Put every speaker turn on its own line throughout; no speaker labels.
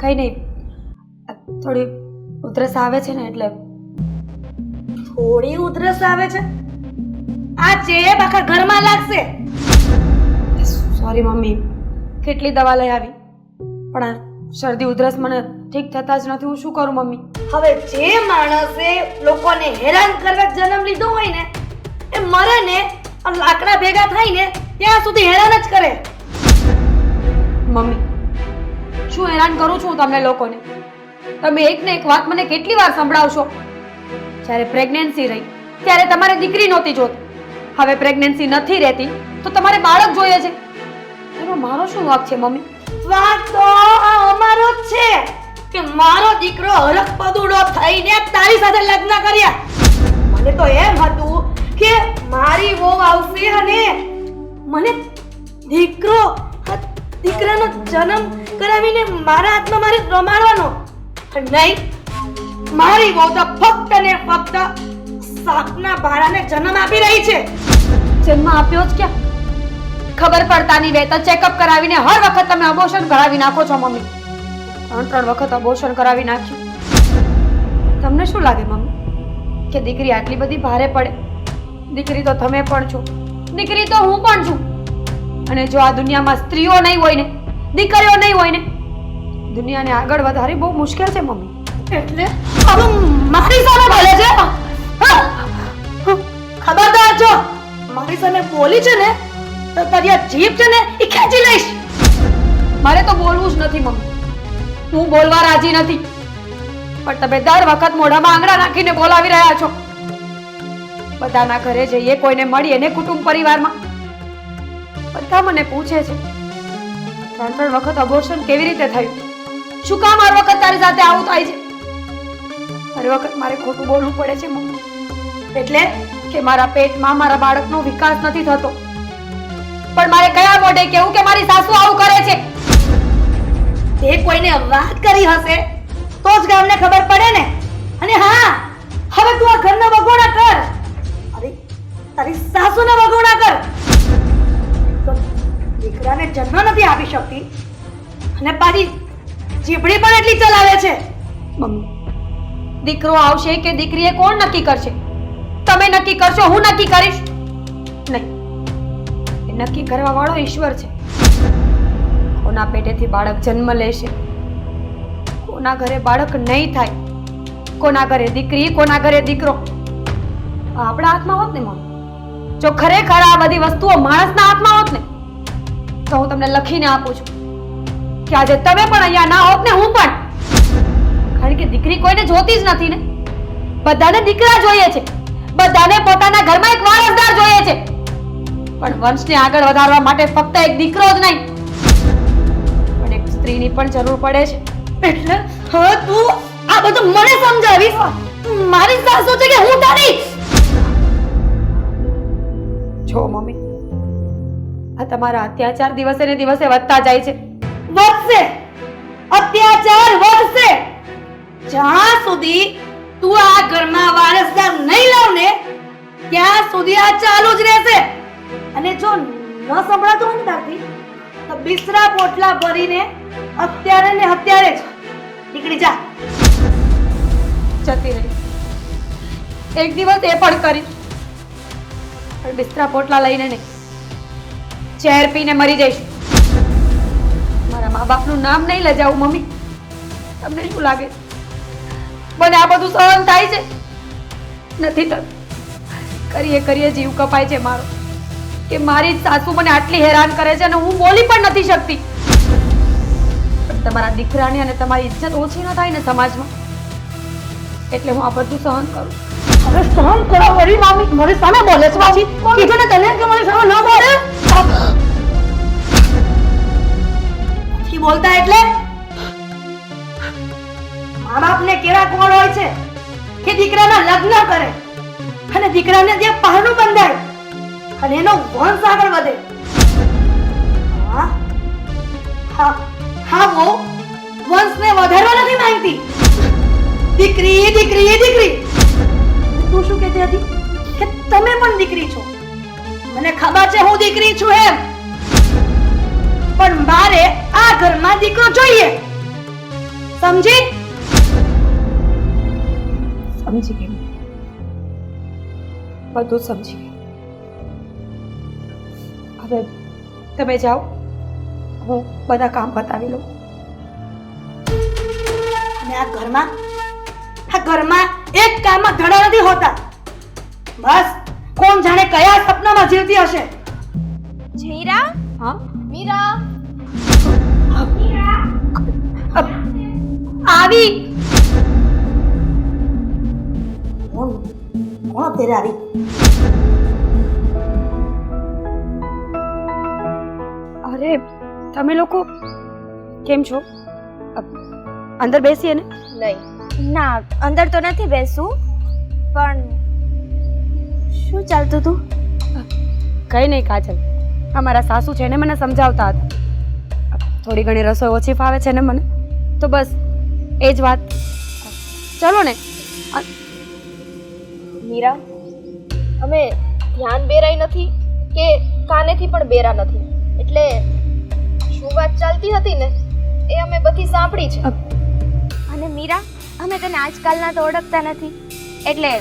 કઈ નહીં, થોડી ઉધરસ આવે છે ને એટલે.
થોડી ઉધરસ આવે છે? આ ચેપ આખા ઘરમાં લાગશે.
સોરી મમ્મી, કેટલી દવા લઈ આવી પણ આ શરદી ઉધરસ મને ઠીક થતા જ નથી. હું શું કરું મમ્મી?
હવે જે માણસે લોકોને હેરાન કરવા જન્મ લીધો હોય ને એ મરે ને લાકડા ભેગા થાય ને ત્યાં સુધી હેરાન જ કરે.
મમ્મી, શું હેરાન કરું છું તમને લોકોને? તમે એક ને એક વાત મને કેટલી વાર સંભળાવશો? જ્યારે પ્રેગ્નન્સી રહી ત્યારે તમારે દીકરી નહોતી જોતી, હવે પ્રેગ્નન્સી નથી રહેતી તો તમારે બાળક જોઈએ છે. એમાં મારો શું વાંક છે મમ્મી?
વાત તો અમારો જ છે કે મારો દીકરો હરખ પદુડો થઈને તારી સાથે લગ્ન કર્યા. મને તો એમ હતું કે મારી વહુ આવશે અને મને દીકરાનો જન્મ કરાવીને મારા હાથમાં મારે રમાડવાનો. નહીં, મારી વહુ તો ફક્ત ને ફક્ત સાપના ભાડાને જન્મ આપી રહી છે.
જન્મ આપ્યો જ ક્યાં? ખબર પડતા નહીં રહેતા ચેકઅપ કરાવીને હર વખત તમે અબોર્શન કરાવી નાખો છો મમ્મી. 3 વખત અબોર્શન કરાવી નાખ્યું. તમને શું લાગે મમ્મી કે દીકરી આટલી બધી ભારે પડે? દીકરી તો તમે પણ છો, દીકરી તો હું પણ છું. અને જો આ દુનિયામાં સ્ત્રીઓ નહીં હોય ને, દીકરીઓ નહીં હોય ને, દુનિયાને આગળ વધારી બહુ મુશ્કેલ છે મમ્મી.
એટલે હવે મારી સામે બોલે છે? ખબરદાર જો મારી સામે બોલી છે ને તો તારી આ જીભ છે ને એ ખેંચી લઈશ.
મારે તો બોલવું જ નથી મમ્મી, હું બોલવા રાજી નથી. પણ તમે દર વખત મોઢામાં આંગળા નાખીને બોલાવી રહ્યા છો. બધાના ઘરે જઈએ, કોઈને મળીએ ને કુટુંબ પરિવારમાં બધા મને પૂછે છે 3 વખત અબોર્શન કેવી રીતે થયું? શું કામ હર વખત તારી સાથે આવું થાય છે? હર વખત મારે ખોટું બોલવું પડે છે મમ્મી.
એટલે
કે મારા પેટમાં મારા બાળકનો વિકાસ નથી થતો. પણ મારે કયા મોઢે કેવું કે મારી સાસુ આવું કરે છે?
તે કોઈને વાત કરી હશે તો જ ગામને ખબર પડે ને. અને હા, હવે તું આ ઘરના વગોડા કર. અરે તારી સાસુને વગોડા કર. તો દીકરાને જન્મ નથી આપી શકતી અને પાછી જીભડી પણ એટલી ચલાવે છે.
મમ્મી, દીકરો આવશે કે દીકરીએ કોણ નક્કી કરશે? તમે નક્કી કરશો? હું નક્કી કરીશ? નહીં, એ નક્કી કરવા વાળો ઈશ્વર છે. કોના પેટેથી બાળક જન્મ લેશે, કોના ઘરે બાળક નહીં થાય, કોના ઘરે દીકરી, કોના ઘરે દીકરો, આપણા હાથમાં હોત ને મમ્મી. જો ખરેખર આ બધી વસ્તુઓ માણસના હાથમાં હોત ને તો હું તમને લખીને આપું છું કે આજે તમે પણ અહીંયા ના હોત ને હું પણ. કારણ કે દીકરી કોઈને જોતી જ નથી ને. બધાને દીકરા જોઈએ છે, બધાને પોતાના ઘરમાં એક વારસદાર જોઈએ છે. પણ વંશને આગળ વધારવા માટે ફક્ત એક દીકરો જ નહીં પણ એક સ્ત્રીની પણ જરૂર પડે છે.
એટલે હવે તું આ બધું મને સમજાવીશ? મારી સાસુ છે કે હું તારી?
જો મમ્મી, આ તમારા અત્યાચાર દિવસે ને દિવસે વધતા જાય છે.
વધશે, અત્યાચાર વધશે. જ્યાં સુધી તું આ ઘરમાં વારસદાર નહીં લાવ ને ત્યાં સુધી આ ચાલુ જ રહેશે. અને જો ન સંભળાતું હોય ને તારથી તો બિસ્તરા પોટલા ભરીને અત્યારે ને અત્યારે જ નીકળી જા.
જતી રહી એક દિવસ એ પણ કરી, પણ બિસ્તરા પોટલા લઈને નહીં, ઝેર પીને મરી જઈશ. મારા મા બાપનું નામ નહીં લજાવું મમ્મી. તમને શું લાગે મને આ બધું સહન થાય છે? નથી થતું. કરીએ જીવ કપાય છે મારો કે મારી જ સાસુ મને આટલી હેરાન કરે છે અને હું બોલી પણ નથી શકતી. પણ તમારા દીકરાની અને તમારી ઇજ્જત ઓછી ન થાય ને સમાજમાં, એટલે હું આ બધું સહન કરું.
હવે સહન કરવા વળી મારી સામે બોલે છે પાછી? કીધું ને તને કે મારી સામે ન બોલે. નથી બોલતા એટલે મા બાપને કેવા કોણ હોય છે કે દીકરાના લગ્ન કરે અને દીકરાને જે પહેલું બંધાય અને એનો વંશ આગળ વધે. હા હા, વો વંશને વધારવા નથી માંગતી. દીકરી દીકરી દીકરી. તું શું કહેતી હતી કે તમે પણ દીકરી છો? મને ખબર છે હું દીકરી છું એમ, પણ મારે આ ઘરમાં દીકરો જોઈએ. સમજી?
સમજી ગઈ, બધું સમજી ગઈ. હવે તમે જાઓ, હું બધા કામ પતાવી લઉં.
અને આ ઘરમાં એક કામમાં ધડા નથી હોતા. બસ કોણ જાણે કયા સપનામાં જીવતી હશે.
મીરા,
હા,
મીરા,
આવી.
કોણ તેરે આવી?
અરે તમે લોકો કેમ છો? અંદર બેસીએ ને.
નહીં ના, અંદર તો નથી બેસવું, પણ શું ચાલતું હતું?
કઈ નહીં કાજલ, અમારા સાસુ છે ને મને સમજાવતા હતા. થોડી ઘણી રસોઈ ઓછી ફાવે છે ને મને, તો બસ એ જ વાત. ચલો ને.
મીરા, અમે ધ્યાન બેરાઈ નથી કે કાનેથી પણ બેરા નથી, એટલે શું વાત ચાલતી હતી ને એ અમે બધી સાંભળી છે. અને મીરા, અમે તને આજકાલના તો ઓળખતા નથી, એટલે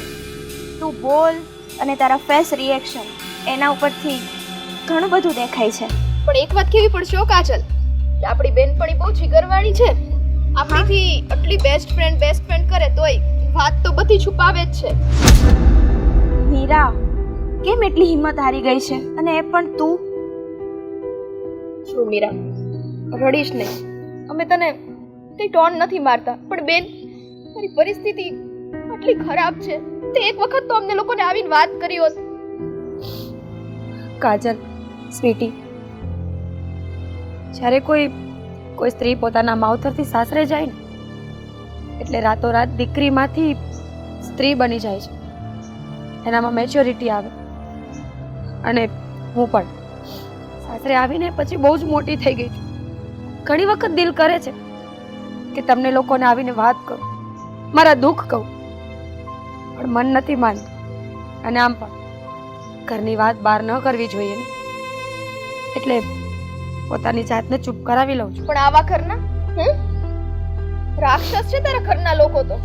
તું બોલ અને તારા ફેસ રિએક્શન એના ઉપરથી ઘણું બધું દેખાય છે. પણ એક વાત કેવી પડશે કાજલ, કે આપણી બેનપણી બહુ જીગરવાળી છે. આપણીથી આટલી બેસ્ટ ફ્રેન્ડ કરે તોય વાત તો બધી છુપાવે જ છે. મીરા, કેમ એટલી હિંમત હારી ગઈ છે? અને એ પણ તું. શું મીરા, રડીશ નહીં. અમે તને કઈ ટોન નથી મારતા, પણ બેન મારી પરિસ્થિતિ આટલી ખરાબ છે તે એક વખત તો અમને લોકોને આવીને વાત કરી હોત.
કાજલ સ્વીટી, જ્યારે કોઈ સ્ત્રી પોતાના માવતરથી સાસરે જાય ને એટલે રાતોરાત દીકરીમાંથી સ્ત્રી બની જાય છે. એનામાં મેચ્યોરિટી આવે. અને હું પણ સાસરે આવીને પછી બહુ જ મોટી થઈ ગઈ છું. ઘણી વખત દિલ કરે છે કે તમને લોકોને આવીને વાત કરું, મારા દુઃખ કહું, પણ મન નથી માનતું. અને આમ પણ ઘરની વાત બહાર ન કરવી જોઈએ ને, એટલે પોતાની જાતને ચૂપ કરાવી લઉં છું.
પણ આવા ઘરના રાક્ષસ છે તારા ઘરના લોકો તો.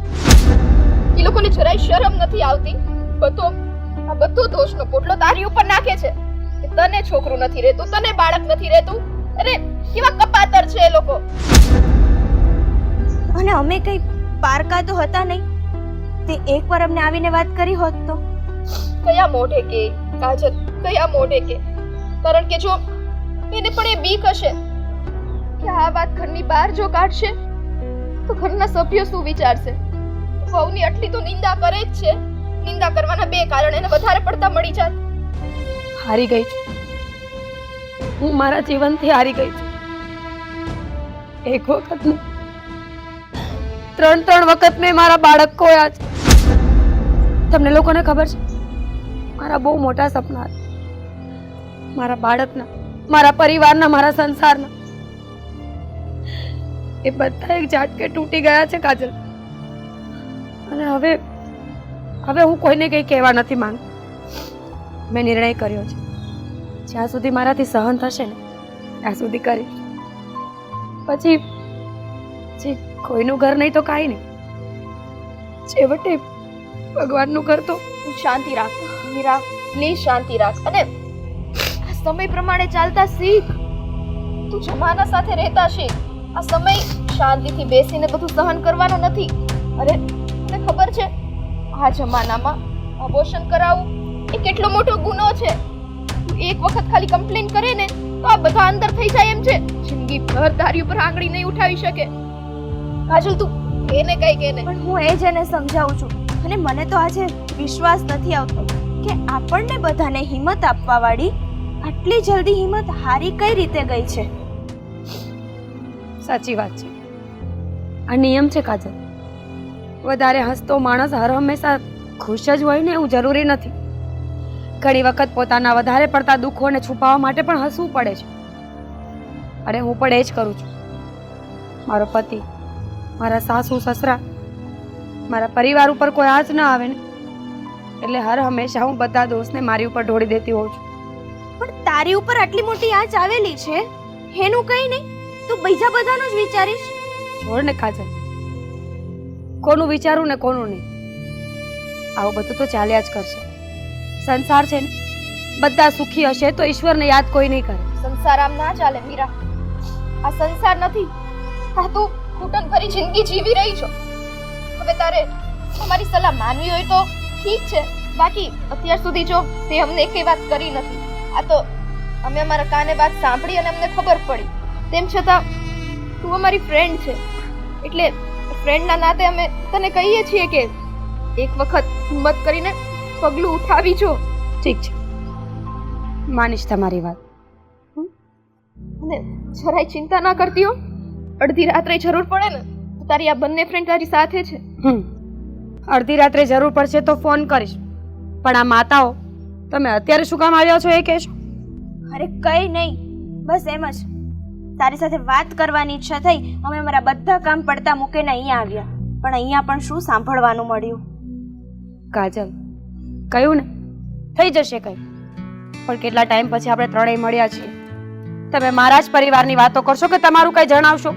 એ લોકોને જરાય શરમ નથી આવતી. બધો દોષનો પોટલો તારી ઉપર નાખે છે કે તને છોકરું નથી રહેતું, તને બાળક નથી રહેતું. અરે કેવા કપાતર છે એ લોકો. અને અમે કઈ પારકા તો હતા નહીં, તે એકવાર અમને આવીને વાત કરી હોત તો. કયા મોઢે કે કાજલ, કયા મોઢે કે? કારણ કે જો એને પણ એ બીક હશે કે આ વાત ઘરની બહાર જો કાઢશે તો ઘરના સભ્યો શું વિચારશે. વહુની આટલી તો નિંદા કરે જ છે. નિંદા કરવાના બે કારણ એને વધારે પડતા મળી જાત.
હારી ગઈ છું હું, મારા જીવનથી હારી ગઈ છું. એક વખત નહીં, ત્રણ વખત મેં મારા બાળક ખોયા છે. તમને લોકોને ખબર છે, મારા બહુ મોટા સપના હતા. મારા બાળકના, મારા પરિવારના, મારા સંસારના. એ બધા એક ઝાટકે તૂટી ગયા છે કાજલ. અને હવે હું કોઈને કંઈ કહેવા નથી માંગતી. મેં નિર્ણય કર્યો છે, જ્યાં સુધી મારાથી સહન થશે ને ત્યાં સુધી કરીશ. પછી કોઈનું ઘર નહીં તો કાંઈ નહીં, છેવટે ભગવાનનું ઘર તો.
શાંતિ રાખ મીરા, પ્લીઝ શાંતિ રાખ. અને આ સમય પ્રમાણે ચાલતા શીખ. તું જમાના સાથે રહેતા શીખ. આ સમય શાંતિથી બેસીને બધું સહન કરવાનો નથી. અરે તને ખબર છે આ જમાનામાં અબોર્શન કરાવવું એ કેટલો મોટો ગુનો છે. એક વખત ખાલી કમ્પ્લેન કરે ને તો આ બધા અંદર થઈ જાય એમ છે. જિંદગી ભર તારી ઉપર આંગળી નહીં ઉઠાવી શકે. કાજલ તું એને કઈ કે ને. પણ હું એ જ એને સમજાવું છું, અને મને તો આજે વિશ્વાસ નથી આવતો કે આપણને બધાને હિંમત આપવા વાળી આટલી જલ્દી હિંમત હારી કઈ રીતે ગઈ છે.
સાચી વાત છે. આ નિયમ છે કાજલ. વધારે હસતો માણસ હર હંમેશા ખુશ જ હોય ને એવું જરૂરી નથી. ઘણી વખત પોતાના વધારે પડતા દુઃખોને છુપાવવા માટે પણ હસવું પડે છે. અને હું પણ એ જ કરું છું. મારો પતિ, મારા સાસુ સસરા, મારા પરિવાર ઉપર કોઈ આંચ ન આવે ને એટલે હર હંમેશા હું બધા દોષને મારી ઉપર ઢોળી દેતી હોઉં છું.
પણ તારી ઉપર આટલી મોટી આંચ આવેલી છે એનું કઈ નહીં, તું બીજા બધાનું જ વિચારીશ.
છોડ ને કાજલ, કોનું વિચારું ને કોનું નહીં. આવું બધું તો ચાલ્યા જ કરશે. સંસાર છે ને, બધા સુખી હશે તો ઈશ્વરને યાદ કોઈ નહીં કરે.
સંસાર આમ ના ચાલે મીરા. આ સંસાર નથી. આ તું ઘૂંટણ ભરી જિંદગી જીવી રહી છો. હવે તારે અમારી સલાહ માનવી હોય તો ઠીક છે, બાકી અત્યાર સુધી જો તે અમને એકેય વાત કરી નથી. આ તો અમે અમારા કાને વાત સાંભળી અને અમને ખબર પડી. તેમ છતાં તું અમારી ફ્રેન્ડ છે, એટલે ફ્રેન્ડના નાતે અમે તને કહીએ છીએ કે એક વખત હિંમત કરીને પગલું ઉઠાવી જો.
ઠીક છે, માનીશ તમારી વાત.
અને જરાય ચિંતા ના કરતી હો. અડધી રાત્રે જરૂર પડે ને તો તારી આ બંને ફ્રેન્ડ તારી સાથે છે.
અડધી રાત્રે જરૂર પડશે તો ફોન કરીશ. પણ આ માતાઓ, તમે અત્યારે શું કામ આવ્યા છો એ કહેશો?
અરે કઈ નહીં, બસ એમ જ તારી સાથે વાત કરવાની ઈચ્છા થઈ. અમે અમારા બધા કામ પડતા મૂકીને અહીંયા આવ્યા, પણ અહીંયા પણ શું સાંભળવાનું મળ્યું.
કાજલ, કહ્યું ને થઈ જશે કંઈ. પણ કેટલા ટાઈમ પછી આપણે ત્રણેય મળ્યા છીએ. તમે મારા જ પરિવારની વાતો કરશો કે તમારું કંઈ જણાવશો?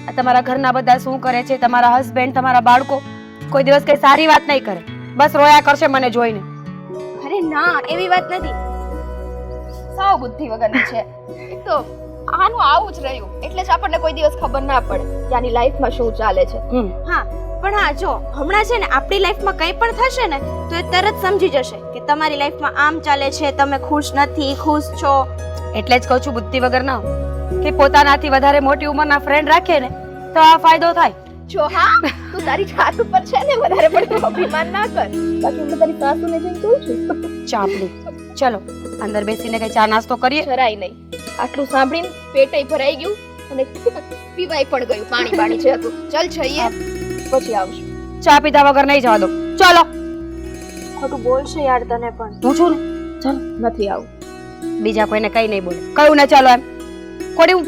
આ તમારા ઘરના બધા શું કરે છે, તમારા હસબન્ડ, તમારા બાળકો કોઈ દિવસ કંઈ સારી વાત નહીં કરે, બસ રોયા કરશે મને જોઈને.
અરે ના, એવી વાત નથી.
સાવ બુદ્ધિ વગરની છે. એક તો આનું આવું જ રહ્યું એટલે જ આપણને કોઈ દિવસ ખબર ના પડે કે આની લાઈફમાં શું ચાલે છે.
હા, પણ હા જો હમણાં છે ને આપણી લાઈફમાં કંઈ પણ થશે ને તો એ તરત સમજી જશે કે તમારી લાઈફમાં આમ ચાલે છે, તમે ખુશ નથી, ખુશ છો.
એટલે જ કહું છું બુદ્ધિ વગર ના કે પોતાનાથી વધારે મોટી ઉંમરના ફ્રેન્ડ રાખે ને તો આ ફાયદો થાય.
જો હા, તું તારી જાત ઉપર છે ને વધારે પડતું અભિમાન ના કર. બાકી હું તારી સાસુને જઈને કહું છું.
ચાપલી, ચલો અંદર બેસીને કઈ ચા નાસ્તો કરીએ.
જરાય નહીં. આટલું સાંભળીને પેટેય ભરાઈ ગયું અને પીવાય પણ ગયું. પાણી પાણી છે હતું. ચાલ જઈએ, પછી આવશું.
ચા પીધા વગર નહીં જવા દો. ચલો.
ખોટું બોલશે યાર તને પણ.
હું છું ને, ચલો.
નથી આવું.
બીજા કોઈને કઈ નહીં બોલે. કહ્યું ને ચાલો એમ. કોડી હું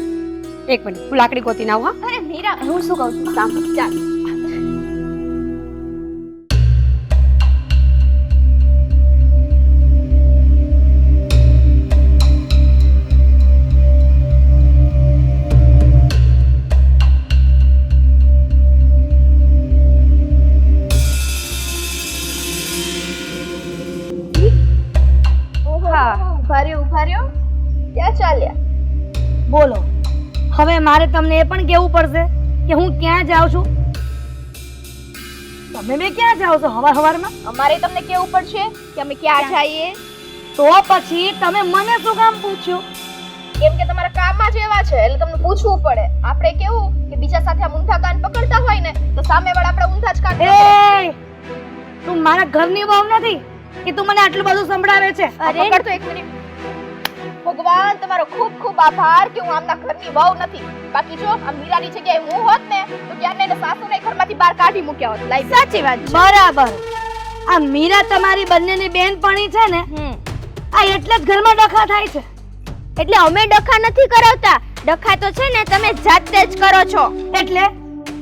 એક મિનિટ, હું લાકડી ગોતીને આવું. હા,
અરે મીરા, હું શું કહું છું સાંભળ. ચાલ.
ઉભા રહ્યો. ક્યાં ચાલ્યા?
બોલો, હવે મારે તમને એ પણ કહેવું પડશે કે હું ક્યાં જાઉં છું? તમે બે ક્યાં જાઓ છો હવારમાં?
અમારે તમને કેવું પડશે કે અમે ક્યાં જઈએ?
તો પછી તમે મને શું કામ પૂછ્યું?
કેમ કે તમારા કામમાં જ એવા છે એટલે તમને પૂછવું પડે. આપણે કેવું કે બીજા સાથે આમ ઊંધા કાન પકડતા હોય ને તો સામેવાળા આપણે ઊંધા જ કાન પકડે.
તું મારા ઘરની બહુ નથી કે તું મને આટલું બધું સંભળાવે છે.
અરે પકડ તો એક મિનિટ. ભગવાન તમારો ખૂબ ખૂબ આભાર કે હું આમના ઘરની વહુ નથી. બાકી જો આ મીરાની જગ્યાએ હું હોત ને તો ક્યારને એને સાસુને ઘરમાંથી બહાર કાઢી મૂક્યા હોત. લાઈ
સાચી વાત છે.
બરાબર. આ મીરા તમારી બંનેની બેનપણી છે ને, આ એટલે જ ઘરમાં ડખા થાય છે.
એટલે અમે ડખા નથી કરાવતા, ડખા તો છે ને તમે જાતે જ કરો છો.
એટલે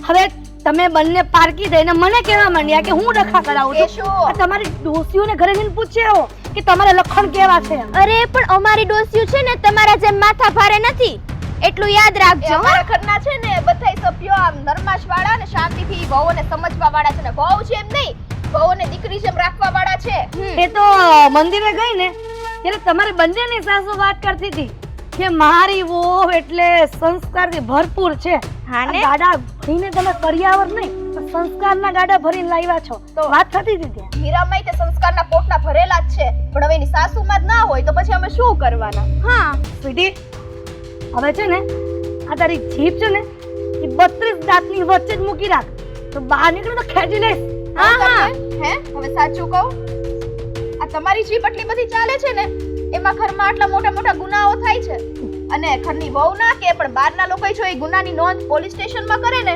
હવે તમે બંને પારકી થઈને મને કહેવા માંડ્યા કે હું ડખા કરાવું
એ
છું.
શું?
આ તમારી ડોસીઓને ઘરે જઈને પૂછ્યો કે તમારા લખણ કેવા છે.
અરે પણ અમારી ડોસીયું છે ને તમારા જેમ માથા ભારે નથી, એટલું યાદ
એ
રાખજો.
અમારા ઘરના છે ને બધાય સભ્યો આમ નરમાશ વાળા ને શાંતિથી વહુને સમજવા વાળા છે ને વહુ છે એમ નહીં, વહુને દીકરી જેમ રાખવા વાળા છે.
એ તો મંદિરે ગઈ ને ત્યારે તમારી બંનેની સાસુ વાત કરતી હતી કે મારી વહુ એટલે સંસ્કારથી ભરપૂર છે.
હા ને?
આ ગાડા ભરીને તમે કરિયાવર નહીં પણ સંસ્કારના ગાડા ભરીને લાવ્યા છો.
તો
વાત થતી હતી ત્યાં.
મીરામાઈ તે સંસ્કારના પોટલા ભરેલા જ છે, પણ હવે એની સાસુમાં જ ના હોય તો પછી અમે શું કરવાના?
હા
સ્વીટી, હવે છે ને આ તારી જીભ છે ને એ 32 દાંતની વચ્ચે જ મૂકી રાખ, તો બહાર નીકળે તો ખેંચી લઈશ.
હા હા. હે હવે સાચું કહું, આ તમારી જીભ આટલી બધી ચાલે છે ને એમાં ઘરમાં આટલા મોટા મોટા ગુનાઓ થાય છે અને ઘરની વહુ ના કે પણ બહારના લોકો જો એ ગુનાની નોંધ પોલીસ સ્ટેશનમાં કરે ને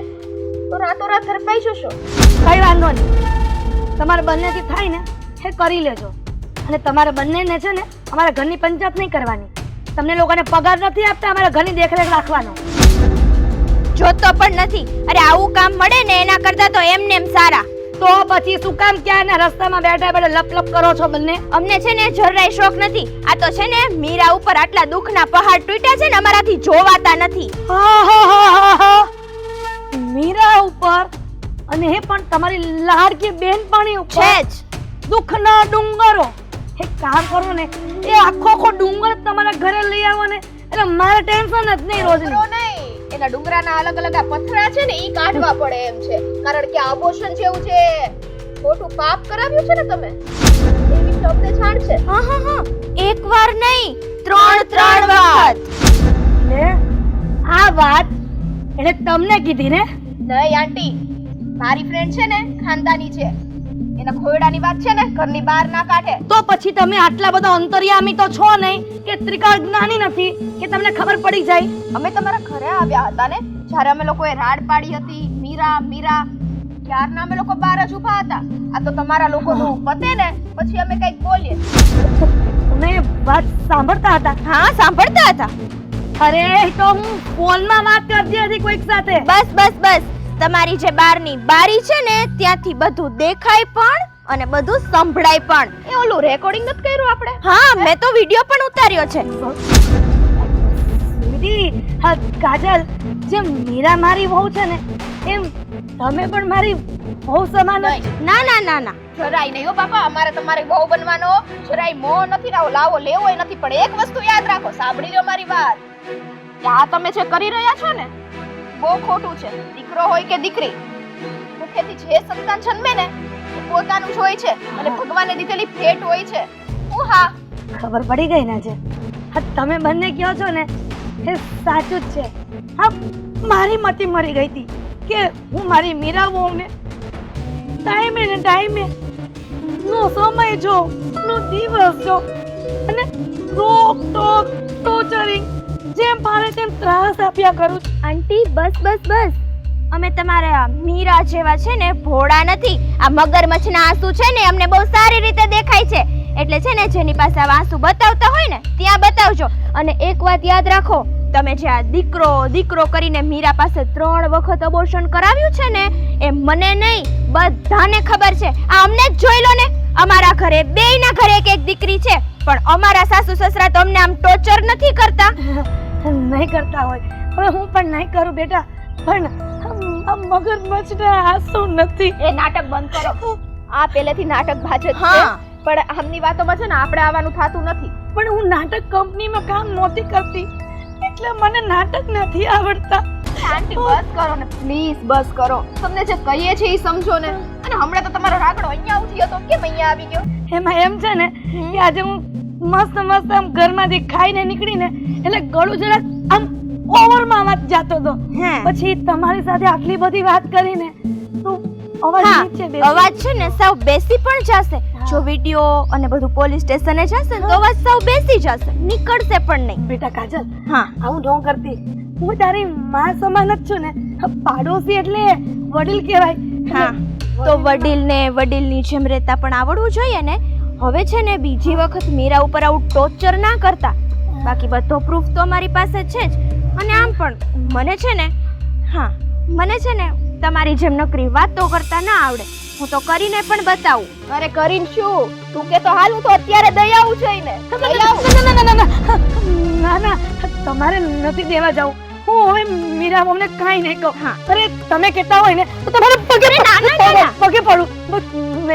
તો રાતોરાત ઝડપાઈ જશો.
કઈ વાંધો નહીં, તમારે બંનેથી થાય ને એ કરી લેજો. અને તમારે બંનેને છે ને અમારા ઘરની પંચાયત નહીં કરવાની. તમને લોકોને પગાર નથી આપતા અમારા ઘરની દેખરેખ રાખવાનો.
જોતો પણ નથી. અરે આવું કામ મળે ને એના કરતા તો એમને એમ સારા.
તો પછી શું કામ ક્યાં રસ્તામાં બેઠા બેઠા લપ લપ કરો છો બંને?
અમને છે ને જરાય શોખ નથી. આ તો છે ને મીરા ઉપર આટલા દુઃખના પહાડ તૂટ્યા છે ને અમારાથી જોવાતા નથી.
મીરા ઉપર અને એ પણ તમારી લાડકી બેનપણી
છે
ઉપર
જ.
દુઃખના ડુંગરો. એક કામ કરો ને, એ આખો ડુંગર તમારા ઘરે લઈ આવો ને, એટલે મારે ટેન્શન જ નહીં રોજની.
ડુંગરો નહીં, એના ડુંગરાના અલગ અલગ આ પથરા છે ને ઈ કાઢવા પડે એમ છે, કારણ કે આભૂષણ જેવું છે, ખોટું પાપ કરાવ્યું છે ને તમે, એવી શબ્દ છાણ છે.
હા હા હા, એક વાર નહીં, ત્રણ વખત.
એટલે આ વાત એને તમને કીધી ને?
નહીં આંટી, મારી ફ્રેન્ડ છે ને ખાનદાની છે, એના ખોયડાની વાત છે ને ઘરની બહાર ના કાઢે.
તો પછી તમે આટલા બધા અંતર્યામી તો છો નહીં કે ત્રિકાળ જ્ઞાની નથી કે તમને ખબર પડી જાય?
અમે તમારા ઘરે આવ્યા હતા ને જ્યારે અમે લોકોએ રાડ પાડી હતી, મીરા મીરા, ત્યારના અમે લોકો બહાર જ ઊભા હતા. આ તો તમારા લોકોનું પતે ને પછી અમે કંઈક બોલીએ.
તમે વાત સાંભળતા હતા?
હા, સાંભળતા હતા.
અરે એ તો હું ફોનમાં વાત કરતી હતી કોઈક સાથે.
બસ બસ બસ, તમારી જે બારની બારી છે ને ત્યાંથી બધું દેખાય પણ અને બધું સંભળાય પણ.
એ ઓલું રેકોર્ડિંગ નથી કર્યું આપણે?
હા, મેં તો વિડિયો પણ ઉતાર્યો છે.
દીદી, હા કાજલ, જેમ મીરા મારી વહુ છે ને એમ તમે પણ મારી વહુ સમાન જ.
ના ના ના ના,
જરાય નહીં હો બાપા, અમારે તમારે બહુ બનવાનો જરાય મોહ નથી, લાવો લેવો નથી. પણ એક વસ્તુ યાદ રાખો, સાંભળી લો મારી વાત, કે આ તમે જે કરી રહ્યા છો ને બહુ ખોટું છે. દીકરો હોય કે દીકરી, મુખેથી જે સંતાન જન્મે ને એ પોતાનું જ હોય છે અને ભગવાને દીધેલી ભેટ હોય છે. હા,
ખબર પડી ગઈ ને? છે હા, તમે બંને કહો છો ને એ સાચું જ છે. હા, મારી મતી મરી ગઈ હતી કે હું મારી મીરા વહુને ટાઈમે ને ટાઈમે નો સમય જો, નો દિવસ જો, અને રોક ટોક ટોર્ચરિંગ જેમ પાડે તેમ ત્રાસ આપ્યા કરું છું.
આંટી બસ બસ બસ, અમે તમારા મીરા જેવા છે ને ભોળા નથી. આ મગરમચ્છના આંસુ છે ને અમને બહુ સારી રીતે દેખાય છે, એટલે છે ને જેની પાસે આવા આંસુ બતાવતા હોય ને ત્યાં બતાવજો. અને એક વાત યાદ રાખો, તમે જે આ દીકરો દીકરો કરીને મીરા પાસે 3 વખત અબોર્શન કરાવ્યું છે ને એ મને નહીં, બધાને ખબર છે. આ અમને જ જોઈ લો ને, અમારા ઘરે બેયના ઘરે એક દીકરી છે, પણ અમારા સાસુ સસરા તો અમને આમ ટોર્ચર નથી કરતા.
નહીં કરતા હોય, હવે હું પણ નહીં કરું બેટા, પણ આ મગરમચ્છના આંસુ નથી.
એ નાટક બંધ કરો. આ પહેલેથી નાટક ભાજ જ છે,
હા.
પણ આમની વાતોમાં છે ને આપણે આવવાનું થાતું નથી.
પણ હું નાટક કંપનીમાં કામ નહોતી કરતી એટલે મને નાટક નથી આવડતા.
આંટી બસ કરો ને પ્લીઝ, બસ કરો. તમને જે કહીએ છે એ સમજો ને. અને હમણાં તો તમારો રાગડો અહીંયા ઉઠી હતો, કેમ અહીંયા આવી ગયો?
એમાં એમ છે ને કે આજે હું મસ્ત મસ્ત આમ ઘરમાંથી ખાઈને નીકળીને એટલે ગળું જરાક આમ ઓવરમાં વાત જાતો હતો. પછી તમારી સાથે આટલી બધી વાત કરીને તો અવાજ
હા,
નીચે બેસી.
અવાજ છે ને સાવ બેસી પણ જશે. જો વિડિયો અને બધું પોલીસ સ્ટેશને જશે ને તો અવાજ સાવ બેસી જશે, નીકળશે પણ નહીં.
બેટા કાજલ,
હા,
આવું ન કરતી. હું તારી માં સમાન જ છું ને. પાડોશી એટલે વડીલ કહેવાય.
હા, તો વડીલને વડીલની જેમ રહેતા પણ આવડવું જોઈએ ને. હવે છે ને બીજી વખત મીરા ઉપર આવું ટોર્ચર ના કરતા. બાકી બધો પ્રૂફ તો અમારી પાસે છે જ. અને આમ પણ મને છે ને, હા, મને છે ને તમારી જેમ નકરી વાતો કરતા ના આવડે. હું તો કરીને પણ બતાવું.
અરે કરીને શું? તું કે તો હાલ, હું તો અત્યારે દઈ આવું છું ને.
ના ના, તમારે નથી દેવા જાવ. હું હવે મીરા અમને કાંઈ નહીં કહું.
હા.
અરે તમે કહેતા હોય ને તો તમારે પગે પડું. બસ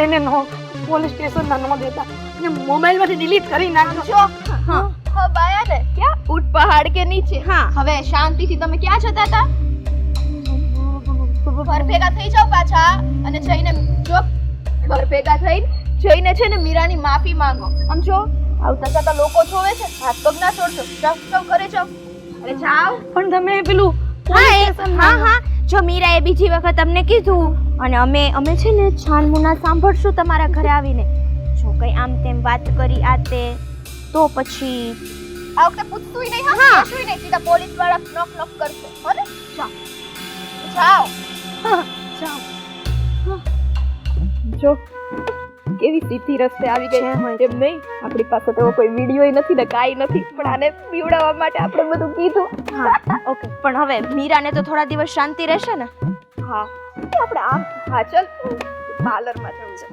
એને નો પોલીસ સ્ટેશનમાં ન દેતા અને મોબાઈલમાંથી ડિલીટ કરી નાખજો.
જો હા બાયા ને ક્યાં ઊટ પહાડ કે નીચે.
હા.
હવે શાંતિથી તમે ક્યાં જતા હતા? ઘર ભેગા થઈ જાવ પાછા અને જઈને જો ઘર ભેગા જઈને છે ને મીરાની માફી માંગો. આમ જો આવતા જતા લોકો જોવે છે, હાથ પગ ના છોડશો. જાવ ઘરે જાવ. અરે જાવ.
પણ તમે પેલું
હા હા, જો મીરાએ બીજી વખત અમને કીધું અને અમે છે ને છાનમુના સાંભળશું તમારા ઘરે આવીને. જો કઈ આમ તેમ વાત કરી આ તે તો પછી
આ વખતે પૂછતુંય નહીં. હા, પૂછતુંય નહીં, સીધા પોલીસ વાળા નોક નોક કરશે. હને જાવ. જો કેવી સીધી રસ્તે આવી ગઈ. એમ નહીં, આપણી પાસે તો કોઈ વિડીયો નથી ને કાઈ નથી, પણ આને પીવડાવવા માટે આપણે બધું કીધું.
હા ઓકે, પણ હવે મીરાને તો થોડા દિવસ શાંતિ રહેશે ને.
હા, આપણે આમ હા, ચાલ પાર્લરમાં જવું છે.